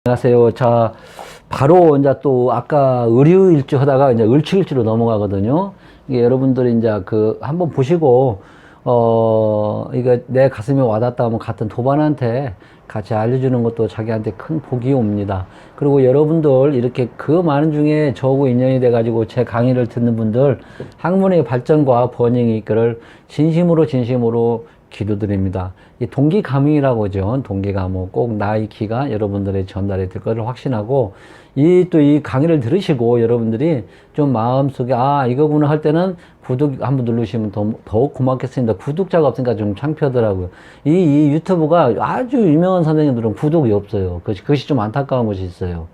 안녕하세요. 자, 바로 이제 또 아까 의류일주 하다가 이제 을축일주로 넘어가거든요. 이게 여러분들이 이제 한번 보시고, 이거 내 가슴에 와닿다 하면 같은 도반한테 같이 알려주는 것도 자기한테 큰 복이 옵니다. 그리고 여러분들 이렇게 그 많은 중에 저하고 인연이 돼가지고 제 강의를 듣는 분들 학문의 발전과 번영이 있기를 진심으로 기도드립니다. 이 동기감흥이라고 하죠. 동기감흥. 꼭 나의 기가 여러분들의 전달이 될 것을 확신하고, 또 이 강의를 들으시고 여러분들이 좀 마음속에, 이거구나 할 때는 구독 한번 누르시면 더욱 고맙겠습니다. 구독자가 없으니까 좀 창피하더라고요. 이 유튜브가 아주 유명한 선생님들은 구독이 없어요. 그것이 좀 안타까운 것이 있어요.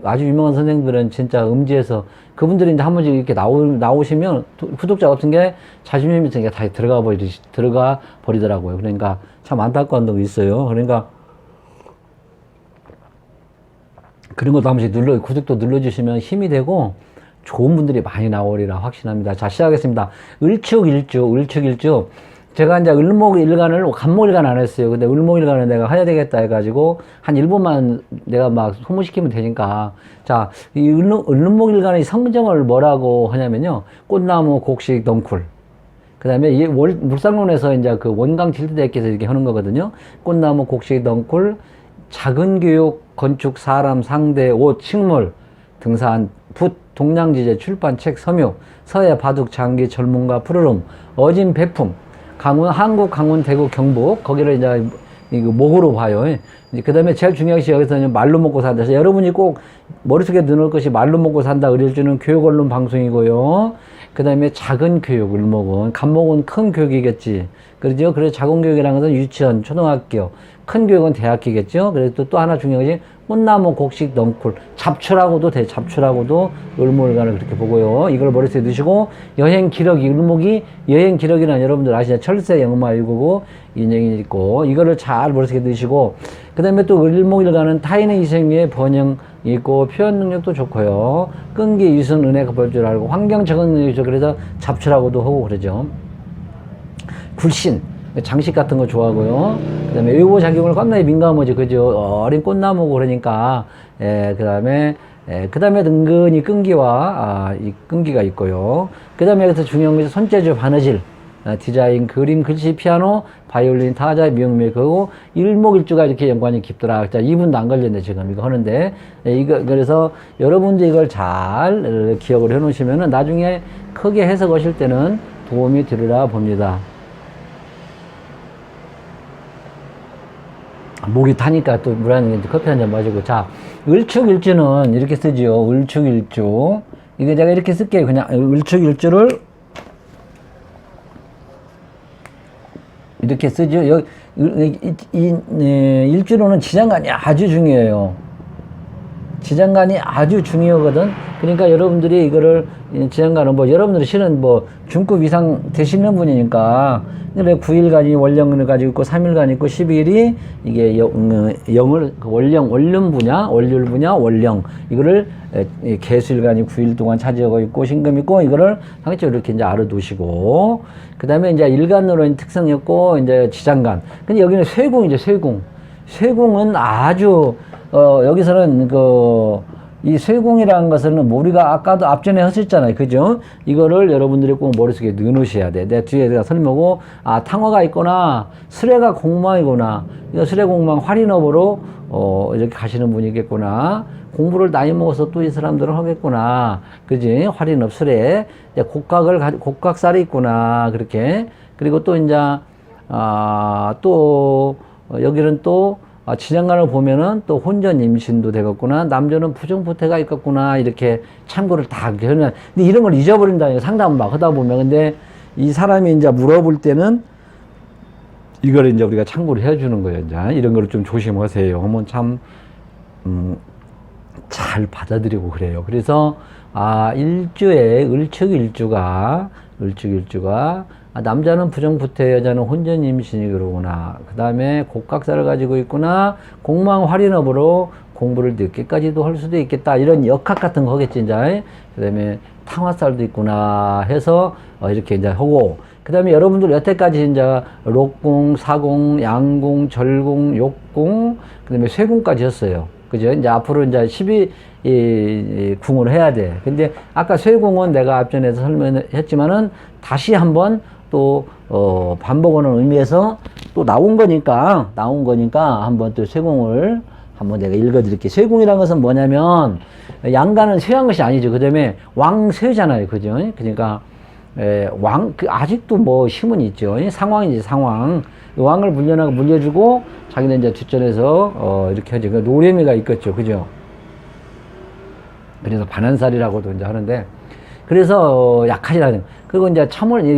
아주 유명한 선생님들은 진짜 음지에서 그분들이 이제 한 번씩 이렇게 나오시면 구독자가 없은 게 자존심이 있으니까 다 들어가 버리더라고요. 그러니까 참 안타까운 점이 있어요. 그러니까 그런 것도 한 번씩 구독도 눌러주시면 힘이 되고 좋은 분들이 많이 나오리라 확신합니다. 자, 시작하겠습니다. 을축일주. 제가 이제 을목일간을 간목일간 안 했어요. 근데 을목일간을 내가 해야 되겠다 해가지고 한 1분만 내가 막 소모시키면 되니까. 자, 이 을목일간의 성정을 뭐라고 하냐면요. 꽃나무, 곡식, 덩쿨. 그 다음에 물상론에서 이제 그 원강 질드대께서 이렇게 하는 거거든요. 꽃나무, 곡식, 덩쿨, 작은 교육, 건축, 사람, 상대, 옷, 식물, 등산, 붓, 동량지제, 출판, 책, 섬유, 서예, 바둑, 장기, 전문가, 푸르름, 어진, 배품, 한국, 강원, 대구, 경북, 거기를 이제 이거 목으로 봐요. 그 다음에 제일 중요한 것이 여기서는 말로 먹고 산다. 그래서 여러분이 꼭 머릿속에 넣을 것이 말로 먹고 산다. 의뢰주는 교육 언론 방송이고요. 그 다음에 작은 교육, 을목은. 간목은 큰 교육이겠지. 그러죠? 그래서 작은 교육이라는 것은 유치원, 초등학교, 큰 교육은 대학교겠죠? 그래서 또 하나 중요한 것이 꽃나무, 곡식, 덩쿨, 잡초라고도 을목일간을 그렇게 보고요. 이걸 머릿속에 넣으시고, 여행 기록이, 을목이 여행 기록이란 여러분들 아시죠? 철새 영마일구고 인형이 있고, 이거를 잘 머릿속에 넣으시고, 그 다음에 또 을목일간은 타인의 희생위에 번영 있고, 표현 능력도 좋고요. 끈기, 유순, 은혜가 볼 줄 알고, 환경 적응 능력이 좋고, 그래서 잡초라고도 하고 그러죠. 굴신. 장식 같은 거 좋아하고요. 그 다음에 의보작용을 겁나게 민감하지, 그죠? 어린 꽃나무고 그러니까, 그 다음에 은근히 끈기와, 이 끈기가 있고요. 그 다음에 여기서 중요한 것이 손재주, 바느질, 디자인, 그림, 글씨, 피아노, 바이올린, 타자, 미용미, 그리고 일목일주가 이렇게 연관이 깊더라. 자, 2분도 안 걸렸네, 지금 이거 하는데. 그래서 여러분도 이걸 잘 기억을 해 놓으시면은 나중에 크게 해석하실 때는 도움이 되리라 봅니다. 목이 타니까 또 물 한 잔, 커피 한 잔 마시고. 자, 을축일주는 이렇게 쓰지요. 을축일주. 이거 제가 이렇게 쓸게요. 그냥 을축일주를 이렇게 쓰죠. 일주로는 지장간이 아주 중요해요. 지장간이 아주 중요하거든. 그러니까 여러분들이 이거를, 지장간은 여러분들이 실은 중급 이상 되시는 분이니까, 그래, 9일간이 원령을 가지고 있고, 3일간 있고, 12일이 이게 영을, 원륜 분야, 월률 분야, 원령. 이거를 개수일간이 9일 동안 차지하고 있고, 신금 있고, 이거를 상대적으로 이렇게 이제 알아두시고, 그 다음에 이제 일간으로 특성이었고, 이제 지장간. 근데 여기는 쇠궁이죠, 쇠궁. 쇠궁은 아주, 여기서는 이 쇠궁이라는 것은 우리가 아까도 앞전에 했었잖아요. 그죠? 이거를 여러분들이 꼭 머릿속에 넣으셔야 돼. 내 뒤에 내가 설명하고, 탕화가 있거나, 수레가 공망이구나. 이거 수레 공망 활인업으로, 이렇게 가시는 분이겠구나. 공부를 나이 먹어서 또 이 사람들은 하겠구나. 그지? 활인업 수레. 곡각살이 있구나. 그렇게. 그리고 또 이제, 여기는 또, 지장간을 보면은 또 혼전 임신도 되겠구나. 남자는 부정부태가 있겠구나. 이렇게 참고를 다 하는. 근데 이런 걸 잊어버린다. 상담 막 하다 보면. 근데 이 사람이 이제 물어볼 때는 이걸 이제 우리가 참고를 해주는 거예요. 이제 이런 거를 좀 조심하세요. 하면 참, 잘 받아들이고 그래요. 그래서, 일주에 을축일주가, 남자는 부정부태, 여자는 혼전 임신이 그러구나. 그 다음에 곡각살을 가지고 있구나. 공망 활인업으로 공부를 늦게까지도 할 수도 있겠다. 이런 역학 같은 거 하겠지, 이제. 그 다음에 탕화살도 있구나 해서 이렇게 이제 하고, 그 다음에 여러분들 여태까지 이제 록궁, 사궁, 양궁, 절궁, 욕궁, 그 다음에 쇠궁까지 했어요. 그죠? 이제 앞으로 이제 12궁으로 해야 돼. 근데 아까 쇠궁은 내가 앞전에서 설명했지만은 다시 한번 또, 반복하는 의미에서 또 나온 거니까 한번 또 쇠궁을 한번 내가 읽어드릴게요. 쇠궁이라는 것은 뭐냐면, 양가는 쇠한 것이 아니죠. 그 다음에 왕쇠잖아요. 그죠? 그러니까, 아직도 뭐 힘은 있죠. 상왕이지, 상왕. 왕을 물려주고, 자기는 이제 뒷전에서, 이렇게 하죠. 그 노래미가 있겠죠. 그죠? 그래서 반환살이라고도 이제 하는데, 그래서 약하지라는. 그리고 이제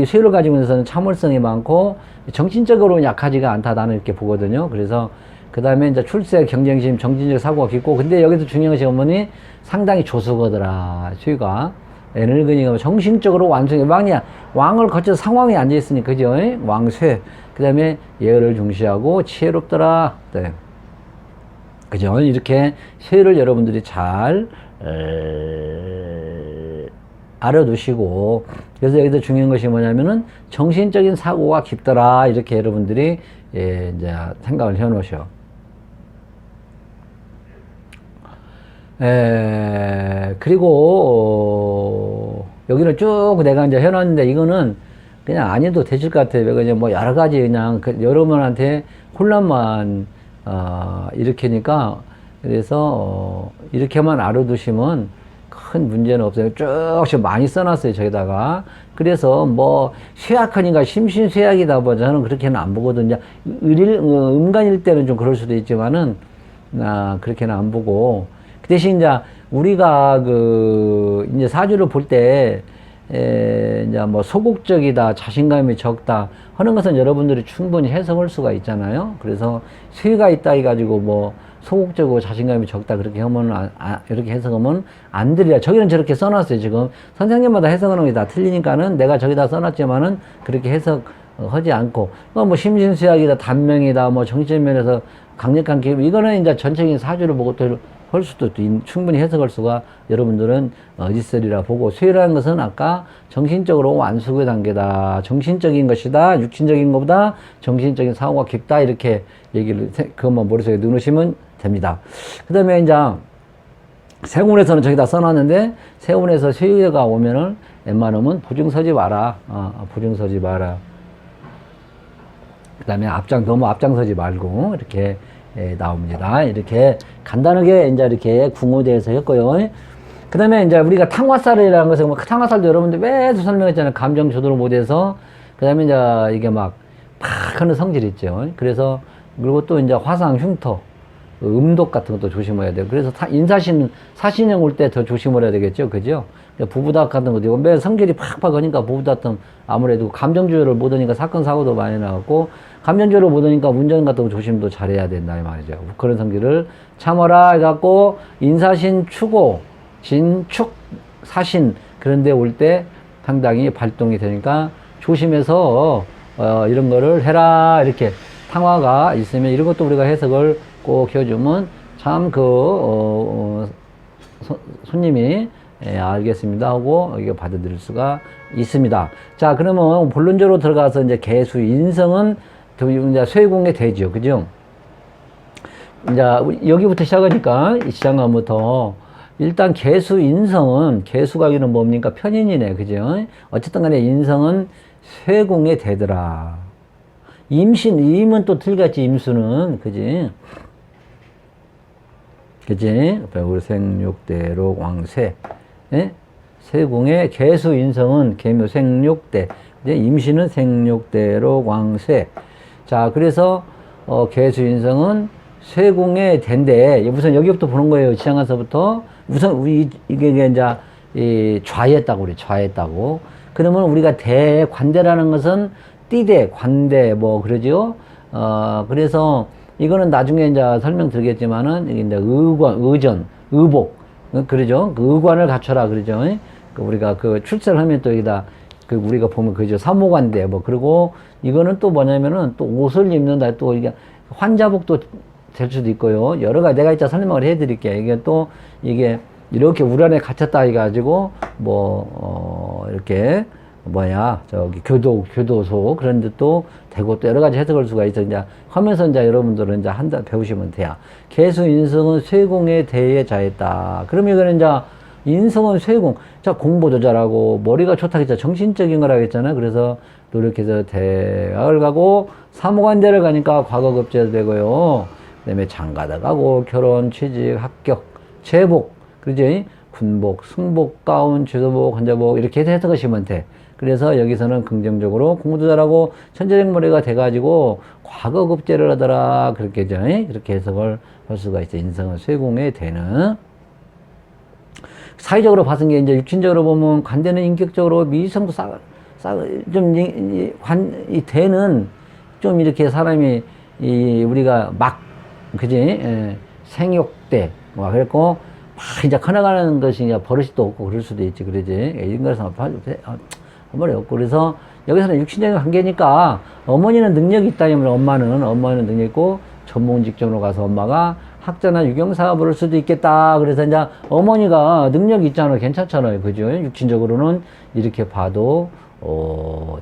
쇠를 가지고 있어서는 참을성이 많고, 정신적으로는 약하지가 않다. 나는 이렇게 보거든요. 그래서, 그 다음에 이제 출세, 경쟁심, 정신적 사고가 깊고, 근데 여기서 중요한 것이 어머니 상당히 조수거더라. 쇠가. 에너지가 정신적으로 완성해. 왕을 거쳐서 상황에 앉아있으니까, 그죠? 왕쇠. 그 다음에 예의를 중시하고 지혜롭더라. 네. 그죠? 이렇게 쇠를 여러분들이 잘, 알아두시고, 그래서 여기서 중요한 것이 뭐냐면은 정신적인 사고가 깊더라. 이렇게 여러분들이, 이제 생각을 해 놓으셔. 그리고, 여기를 쭉 내가 이제 해놨는데, 이거는 그냥 안 해도 되실 것 같아요. 그냥 뭐 여러 가지 그냥 여러분한테 혼란만, 일으키니까, 그래서, 이렇게만 알아두시면 큰 문제는 없어요. 쭉 많이 써놨어요, 저기다가. 그래서 뭐, 쇠약하니까 심신쇠약이다 뭐, 저는 그렇게는 안 보거든요. 음간일 때는 좀 그럴 수도 있지만은, 그렇게는 안 보고, 그 대신 이제 우리가 이제 사주를 볼 때, 이제 뭐 소극적이다, 자신감이 적다 하는 것은 여러분들이 충분히 해석할 수가 있잖아요. 그래서 쇠가 있다 해가지고 뭐 소극적이고 자신감이 적다 그렇게 하면 이렇게 해석하면 안 되리라. 저기는 저렇게 써놨어요. 지금 선생님마다 해석하는 게 다 틀리니까는 내가 저기다 써놨지만은 그렇게 해석하지 않고 뭐 심신수약이다, 단명이다, 뭐 정신 면에서 강력한 기분 이거는 이제 전체적인 사주를 보고 또 할 수도 충분히 해석할 수가 여러분들은 있으리라 보고 쇠라는 것은 아까 정신적으로 완숙의 단계다. 정신적인 것이다. 육신적인 것보다 정신적인 사고가 깊다. 이렇게 얘기를 그것만 머릿속에 넣으시면 됩니다. 그 다음에 이제 세운에서는 저기다 써놨는데 세운에서 쇠가 오면은 웬만하면 부증 서지 마라. 부증 서지 마라. 그 다음에 너무 앞장서지 말고 이렇게 나옵니다. 이렇게 간단하게 이제 이렇게 궁에 대해서 했고요. 그 다음에 이제 우리가 탕화살이라는 것은 뭐 탕화살도 여러분들 매주 설명했잖아요. 감정 조절을 못해서. 그 다음에 이제 이게 막 하는 성질이 있죠. 그래서 그리고 또 이제 화상, 흉터, 음독 같은 것도 조심해야 돼요. 그래서 사신형 올 때 더 조심을 해야 되겠죠. 그죠? 부부닥 같은 것도 매 성질이 팍팍 하니까 부부닥은 아무래도 감정 조절을 못하니까 사건 사고도 많이 나왔고 감정 조절을 못하니까 운전 같은 거 조심도 잘해야 된다 이 말이죠. 그런 성질을 참아라 해갖고 인사신, 추고, 진축, 사신 그런 데 올 때 상당히 발동이 되니까 조심해서 이런 거를 해라 이렇게 탕화가 있으면 이런 것도 우리가 해석을 꼭 해주면 참 손님이 알겠습니다 하고 이거 받아들일 수가 있습니다. 자, 그러면 본론적으로 들어가서 이제 개수 인성은 이제 쇠공에 되죠. 그죠? 이제 여기부터 시작하니까 시작하면부터 일단 개수 인성은 개수가 여기는 뭡니까? 편인이네. 그죠? 어쨌든 간에 인성은 쇠공에 되더라. 임은 또 틀렸지, 임수는. 그지? 그지? 우리 생육대록 왕쇠. 예? 세공의 개수 인성은 계묘 생육대. 이제 임신은 생육대록 왕쇠. 자, 그래서, 개수 인성은 쇠공의 대인데, 우선 여기부터 보는 거예요. 지장가서부터. 우선 이게 이제, 좌했다고 그래. 좌했다고. 그러면 우리가 대관대라는 것은 띠대, 관대, 뭐, 그러죠? 그래서 이거는 나중에 이제 설명드리겠지만은, 이게 이제 의전, 의복, 그러죠? 그 의관을 갖춰라, 그러죠? 우리가 출세를 하면 또 여기다, 우리가 보면 그죠? 사모관대, 뭐, 그리고 이거는 또 뭐냐면은 또 옷을 입는다, 또 이게 환자복도 될 수도 있고요. 여러 가지 내가 이따 설명을 해드릴게요. 이게 이렇게 우란에 갇혔다 해가지고, 뭐, 이렇게, 교도소, 그런 데도 되고 또 여러 가지 해석할 수가 있어. 이제 하면서 이제 여러분들은 이제 배우시면 돼요. 개수 인성은 쇠공에 대해 자했다. 그러면 이거는 이제 인성은 쇠공. 자, 공부도 잘하고, 머리가 좋다 했잖아. 정신적인 거라고 했잖아. 그래서 노력해서 대학을 가고, 사무관대를 가니까 과거급제도 되고요. 그 다음에 장가도 가고, 결혼, 취직, 합격, 제복, 그러지? 군복, 승복, 가운, 주도복, 환자복, 이렇게 해석하시면 돼. 그래서 여기서는 긍정적으로 공부도 잘하고, 천재적 머리가 돼가지고, 과거급제를 하더라. 그렇게, 그렇게 해석을 할 수가 있어. 인성은 쇠공에 되는. 사회적으로 봤은 게 이제 육신적으로 보면 관대는 인격적으로 미성도 이 대는 좀 이렇게 사람이 우리가 그지? 생육대 그랬고 막 이제 커나가는 것이 이제 버릇이 또 없고 그럴 수도 있지 그러지. 인간상 한 말이 없고 그래서 여기서는 육신적인 관계니까 어머니는 능력이 있다면 엄마는 능력 있고 전문 직종으로 가서 엄마가 학자나 유경사가 부를 수도 있겠다. 그래서 이제 어머니가 능력이 있잖아요. 괜찮잖아요. 그죠? 육신적으로는 이렇게 봐도,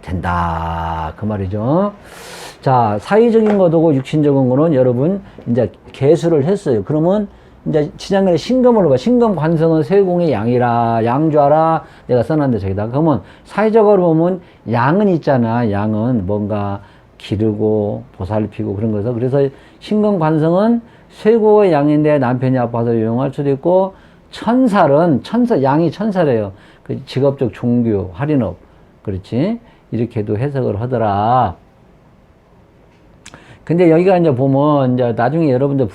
된다. 그 말이죠. 자, 사회적인 거고 육신적인 거는 여러분, 이제 개수를 했어요. 그러면 이제 지난번에 신금으로 봐. 신금 관성은 쇠공의 양이라, 양좌라. 내가 써놨는데 저기다. 그러면 사회적으로 보면 양은 있잖아. 양은 뭔가 기르고 보살피고 그런 거서. 그래서 신금 관성은 쇠고의 양인데 남편이 아파서 요용할 수도 있고, 양이 천사래요. 그 직업적 종교, 할인업. 그렇지? 이렇게도 해석을 하더라. 근데 여기가 이제 보면, 이제 나중에 여러분들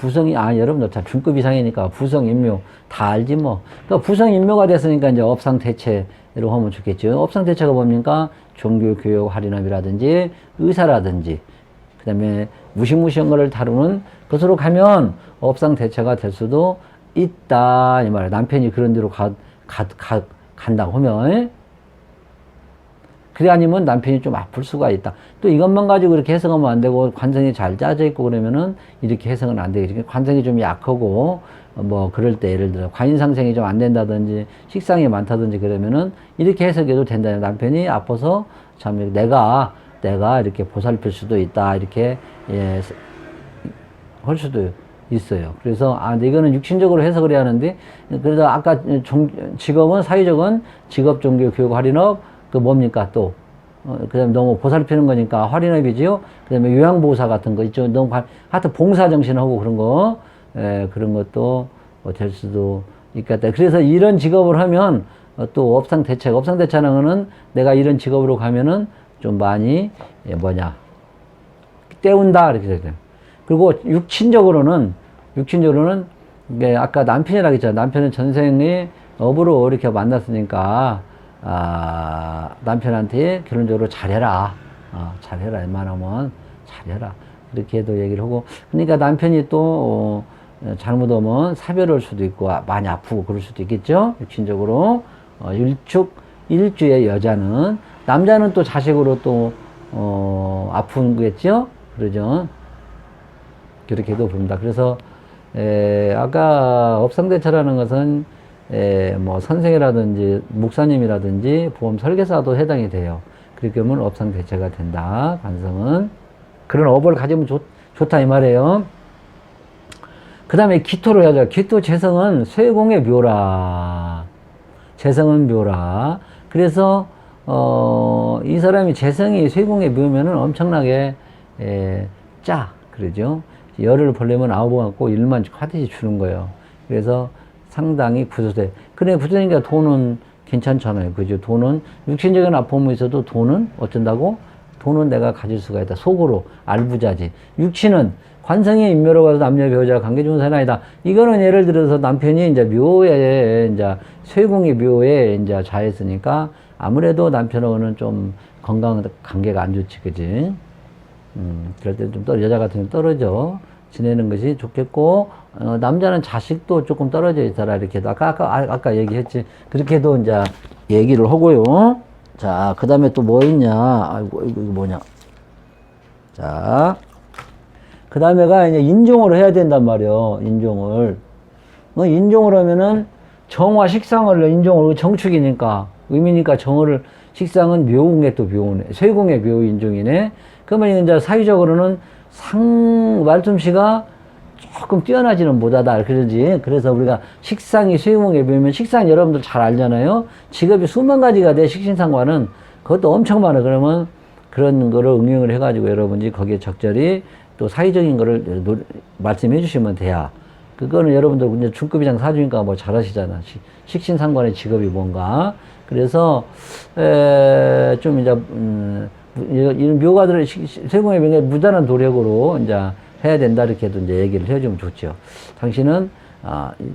여러분들 다 중급 이상이니까 부성, 인묘 다 알지 뭐. 그러니까 부성, 인묘가 됐으니까 이제 업상대체로 하면 좋겠죠. 업상대체가 뭡니까? 종교, 교육, 할인업이라든지, 의사라든지, 그 다음에 무시무시한 거를 다루는 것으로 가면 업상대체가 될 수도 있다. 이 말이야. 남편이 그런 데로 간다고 하면. 그래 아니면 남편이 좀 아플 수가 있다. 또 이것만 가지고 이렇게 해석하면 안 되고 관성이 잘 짜져 있고 그러면은 이렇게 해석은 안 되겠지. 관성이 좀 약하고 뭐 그럴 때 예를 들어 과인상생이 좀 안 된다든지 식상이 많다든지 그러면은 이렇게 해석해도 된다. 남편이 아파서 참 내가 이렇게 보살필 수도 있다. 이렇게 할 수도 있어요. 그래서 근데 이거는 육신적으로 해석을 해야 하는데 그래서 아까 직업은 사회적은 직업, 종교, 교육, 할인업 그 뭡니까 또 그 다음에 너무 보살피는 거니까 할인업이지요. 그 다음에 요양보호사 같은 거 있죠. 너무 하여튼 봉사정신하고 그런 거 그런 것도 될 수도 있겠다. 그래서 이런 직업을 하면 또 업상대체하는 거는 내가 이런 직업으로 가면은 좀 많이 때운다 이렇게 돼요. 그리고 육친적으로는 이게 아까 남편이라고 했잖아. 남편은 전생에 업으로 이렇게 만났으니까 남편한테 결론적으로 잘해라. 잘해라. 웬만하면 잘해라. 이렇게도 얘기를 하고. 그러니까 남편이 또 잘못하면 사별할 수도 있고 많이 아프고 그럴 수도 있겠죠. 육친적으로 일주의 여자는 남자는 또 자식으로 또 아픈 거겠죠. 그러죠. 그렇게도 봅니다. 그래서 아까 업상대처라는 것은 뭐 선생이라든지 목사님이라든지 보험 설계사도 해당이 돼요. 그렇게 하면 업상대체가 된다. 관성은 그런 업을 가지면 좋다 이 말이에요. 그 다음에 기토를 하자. 기토 재성은 쇠공의 묘라. 재성은 묘라. 그래서 이 사람이 재성이 쇠공의 묘면은 엄청나게 그러죠. 열을 벌려면 9번 갖고 일만 하듯이 주는 거예요. 그래서 상당히 구조돼. 그래, 구조되니까 돈은 괜찮잖아요. 그죠? 돈은, 육신적인 아픔이 있어도 돈은 어쩐다고? 돈은 내가 가질 수가 있다. 속으로, 알부자지. 육신은 관성의 인묘로 가서 남녀 배우자 관계 좋은 사람이 아니다. 이거는 예를 들어서 남편이 이제 묘에, 이제 쇠공의 묘에 이제 자했으니까 아무래도 남편하고는 좀 건강 관계가 안 좋지. 그지? 그럴 때 좀 여자 같은 경우 떨어져 지내는 것이 좋겠고, 남자는 자식도 조금 떨어져 있어라. 이렇게 아까 얘기했지. 그렇게도 이제 얘기를 하고요. 자, 그 다음에 또 뭐 있냐. 아이고, 이거 뭐냐. 자, 그 다음에가 이제 인종을 해야 된단 말이요. 인종을 인종을 하면은 정화 식상을 인종을 정축이니까 의미니까 정을 식상은 묘궁의 또 묘네. 쇠궁의 묘인중이네. 그러면 이제 사유적으로는 말솜씨가 조금 뛰어나지는 못하다. 그러지. 그래서 우리가 식상이 쇠궁의 묘면 식상 여러분들 잘 알잖아요. 직업이 수만 가지가 돼. 식신상관은 그것도 엄청 많아. 그러면 그런 거를 응용을 해가지고 여러분이 거기에 적절히 또 사회적인 거를 말씀해 주시면 돼야. 그거는 여러분들 이제 중급이장 사주니까 뭐 잘하시잖아. 식신상관의 직업이 뭔가. 그래서, 좀 이제, 이런 묘가들을 세공의 명예 무단한 노력으로 이제 해야 된다. 이렇게도 이제 얘기를 해주면 좋죠. 당신은,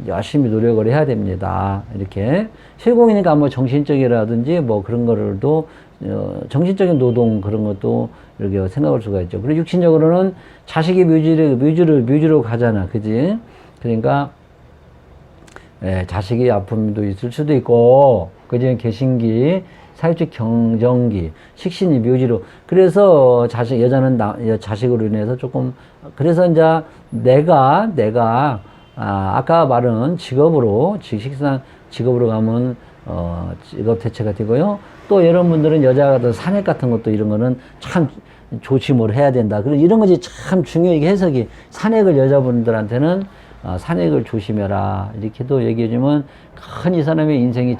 열심히 노력을 해야 됩니다. 이렇게. 세공이니까 뭐 정신적이라든지 뭐 그런 거를도, 정신적인 노동 그런 것도 이렇게 생각할 수가 있죠. 그리고 육신적으로는 자식이 묘지로 가잖아. 그지? 그러니까, 자식이 아픔도 있을 수도 있고, 그지? 개신기, 사유적 경정기, 식신이 묘지로. 그래서 여자는 자식으로 인해서 조금, 그래서 이제 아까 말한 식상 직업으로 가면, 직업 대체가 되고요. 또 여러분들은 여자가 산액 같은 것도 이런 거는 참 조심을 해야 된다. 그리고 이런 것이 참 중요하게 해석이 산액을 여자분들한테는 산액을 조심해라. 이렇게도 얘기해주면 큰 이 사람의 인생이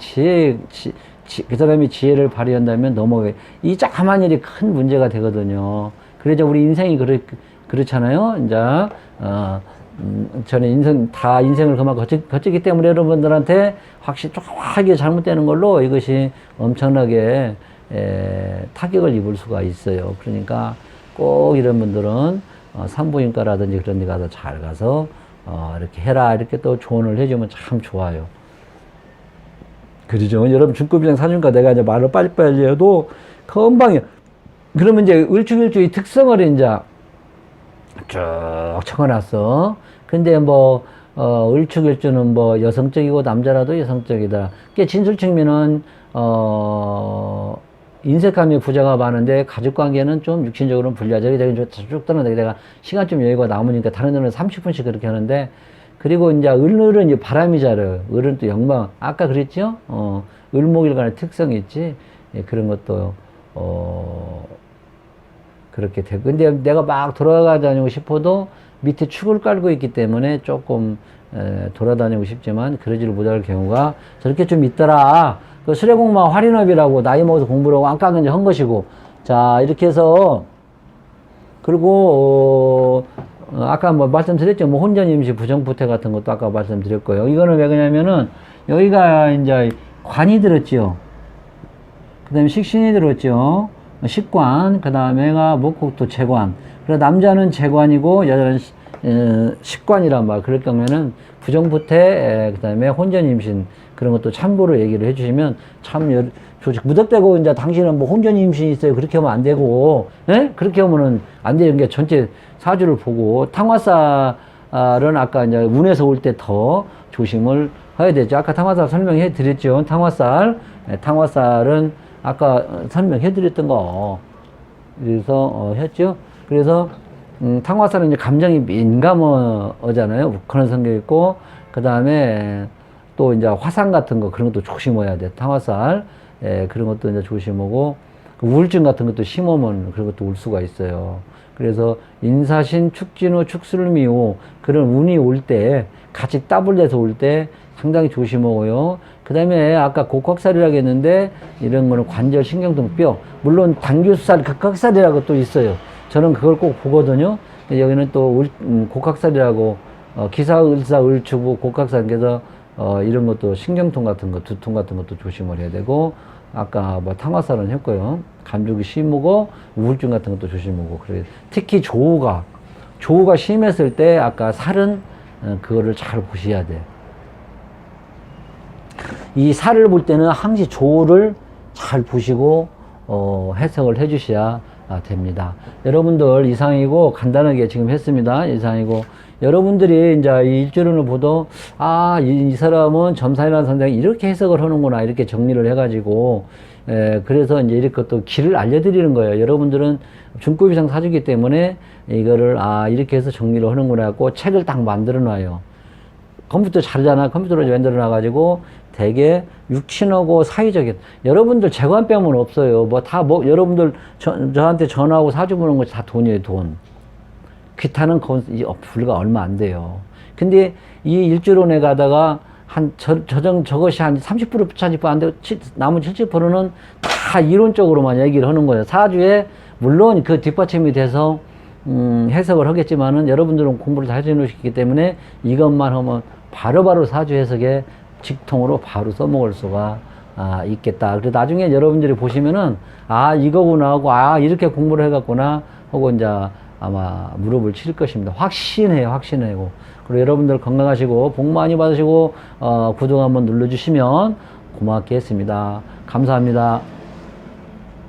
그 사람이 지혜를 발휘한다면 넘어가. 이 자그마한 일이 큰 문제가 되거든요. 그래서 우리 인생이 그렇잖아요. 이제, 저는 인생을 그만 거쳤기 때문에 여러분들한테 확실하게 잘못되는 걸로 이것이 엄청나게, 타격을 입을 수가 있어요. 그러니까 꼭 이런 분들은, 산부인과라든지 그런 데 가서 잘 가서, 이렇게 해라. 이렇게 또 조언을 해주면 참 좋아요. 그러죠. 여러분, 중급이랑 사주니까 내가 이제 말을 빨리빨리 해도 금방이요. 그러면 이제 을축일주의 특성을 이제 쭉 적어놨어. 근데 뭐, 을축일주는 뭐 여성적이고 남자라도 여성적이다. 그게 진술측면은, 인색함의 부자가 많은데 가족관계는 좀 육신적으로는 불리하죠. 쭉 떠나다 내가 시간 좀 여유가 남으니까 다른 데는 30분씩 그렇게 하는데, 그리고 이제 을은 이제 바람이 자르. 을은 또 영망. 아까 그랬죠? 을목일간의 특성이 있지. 예, 그런 것도, 그렇게 되고. 근데 내가 막 돌아다니고 싶어도 밑에 축을 깔고 있기 때문에 조금, 돌아다니고 싶지만 그러지를 못할 경우가 저렇게 좀 있더라. 그 수레공마 활인업이라고 나이 먹어서 공부를 하고 아까 이제 한 것이고. 자, 이렇게 해서, 그리고, 아까 뭐 말씀드렸죠. 뭐 혼전임시, 부정부태 같은 것도 아까 말씀드렸고요. 이거는 왜 그러냐면은 여기가 이제 관이 들었죠. 그 다음에 식신이 들었죠. 식관, 그 다음에가 목국토 재관. 그래서 남자는 재관이고 여자는 식관이란 말. 그럴 경우에는 부정부태, 그 다음에 혼전임신 그런 것도 참고로 얘기를 해주시면 참 좋지. 무덕대고 이제 당신은 뭐 혼전임신이 있어요. 그렇게 하면 안 되고, 예? 그렇게 하면은 안 되는 게 전체 사주를 보고 탕화살은 아까 이제 운에서 올 때 더 조심을 해야 되죠. 아까 탕화살 설명해 드렸죠. 탕화살은 아까 설명해 드렸던 거. 그래서, 했죠. 그래서, 탕화살은 이제 감정이 민감하잖아요. 그런 성격이 있고, 그 다음에 또 이제 화상 같은 거 그런 것도 조심해야 돼. 탕화살. 그런 것도 이제 조심하고, 우울증 같은 것도 심하면 그런 것도 올 수가 있어요. 그래서 인사신, 축진호, 축술미호 그런 운이 올 때, 같이 따블려서 올 때 상당히 조심하고요. 그 다음에 아까 곡각살이라고 했는데 이런 거는 관절, 신경통, 뼈. 물론 당귀수살, 각각살이라고 또 있어요. 저는 그걸 꼭 보거든요. 여기는 또 곡각살이라고 기사을사, 을추부, 곡각살. 그래서 이런 것도 신경통 같은 거, 두통 같은 것도 조심을 해야 되고, 아까 뭐 탕화살은 했고요. 감죽이 심하고 우울증 같은 것도 조심하고. 그래. 특히 조우가 심했을 때 아까 살은 그거를 잘 보셔야 돼. 이 살을 볼 때는 항시 조우를 잘 보시고 해석을 해주셔야 됩니다. 여러분들 이상이고 간단하게 지금 했습니다. 이상이고 여러분들이 이제 이 일주일을 보도 이 사람은 점산이라는 선생이 이렇게 해석을 하는구나 이렇게 정리를 해가지고 그래서 이제 이렇게 또 길을 알려드리는 거예요. 여러분들은 중급 이상 사주기 때문에 이거를 이렇게 해서 정리를 하는구나 하고 책을 딱 만들어 놔요. 컴퓨터 잘하잖아. 컴퓨터로 만들어 놔가지고 되게 육친하고 사회적인 여러분들 재관병은 없어요. 여러분들 저한테 전화하고 사주 보는 거 다 돈이에요. 돈. 기타는 불과 얼마 안 돼요. 근데 이 일주론에 가다가 저것이 한 30% 차지도 안 되고 남은 70%는 다 이론적으로만 얘기를 하는 거예요. 사주에 물론 그 뒷받침이 돼서 해석을 하겠지만은 여러분들은 공부를 다 해놓으시기 때문에 이것만 하면 바로바로 사주 해석에 직통으로 바로 써먹을 수가 있겠다. 그래서 나중에 여러분들이 보시면은 이거구나 하고 이렇게 공부를 해갔구나 하고 이제 아마 무릎을 칠 것입니다. 확신해요. 그리고 여러분들 건강하시고 복 많이 받으시고 구독 한번 눌러주시면 고맙겠습니다. 감사합니다.